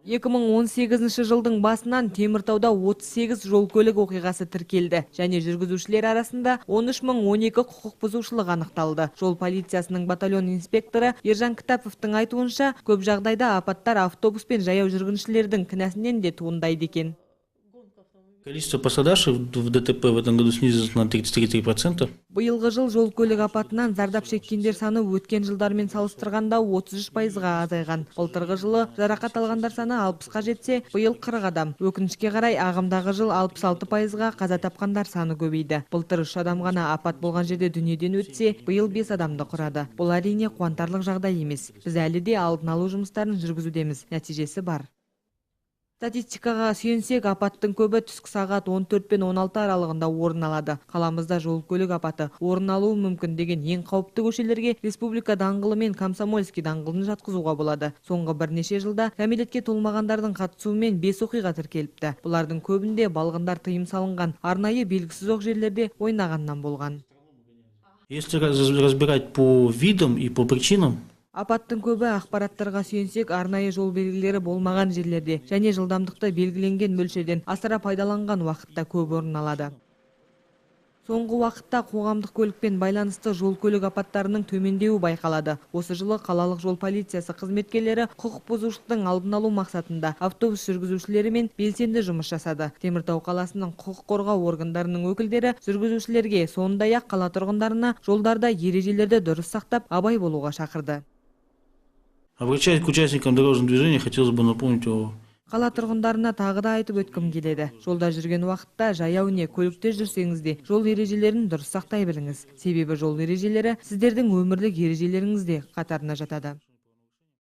2018 жылдың басынан Теміртауда 38 жол-көлік оқиғасы тіркелді және жүргізушілер арасында 13.012 құқық бұзушылық анықталды. Жол полициясының батальон инспекторы Ержан Кітаповтың айтуынша, көп жағдайда апаттар автобус пен жаяу жүргіншілердің кінәсінен де туындайды екен. Количество пострадавших в ДТП в этом году снизилось на 33%. Биылғы жыл жол-көлік апатынан зардап шеккендер саны өткен жылдармен салыстырғанда 33%-ға азайған. Былтырғы жылы жарақат алғандар саны 60-қа жетсе, биыл 40 адам. Өкінішке қарай, ағымдағы жыл 66%-ға, қаза тапқандар саны көбейді. Былтыр 3 адам ғана апат болған жерде дүниеден өтсе, биыл 5 адамды құрады. Бұл әрине қуантарлық жағдай емес. Біз әлі де алдын алу жұмыстарын жүргізудеміз. Нәтижесі бар. Статистикаға сүйенсек, апаттың көбі түскі сағат 14 пен 16 аралығында орын алады. Қаламызда жол-көлік апаты орын алуы мүмкін деген ең қауіпті көшелерге Республика даңғылы мен Комсомольский даңғылын жатқызуға болады. Соңғы бірнеше жылда кәмелетке толмағандардың қатысуымен 5 оқиға тіркеліпті. Бұлардың көбінде балғындар тыйым салынған, арнайы белгісіз жерлерде ойнағаннан болған. Если разбирать по видам и по причинам, апаттың көбі ақпараттарға сүйенсек, арнайы жол белгілері болмаған жерлерде және жылдамдықты белгіленген мөлшерден асыра пайдаланған уақытта көп орын алады. Соңғы уақытта қоғамдық көлікпен байланысты жол-көлік апаттарының төмендеуі байқалады. Осы жылы қалалық жол полициясы қызметкерлері құқық бұзушылықтың алдын алу мақсатында автобус жүргізушілерімен белсенді жұмыс жасады. Теміртау қаласының құқық қорғау органдарының өкілдері жүргізушілерге, сондай-ақ қала тұрғындарына жолдарда ережелерді дұрыс сақтап, абай болуға шақырды. Обращаясь к участникам дорожного движения, хотелось бы напомнить о... Қала тұрғындарына тағы да айтып өткім келеді. Жолда жүрген уақытта жаяу не көлікте жүрсеңіз де жол ережелерін дұрыс сақтай біліңіз. Себебі жол ережелері сіздердің өмірлік ережелеріңізде қатарына жатады.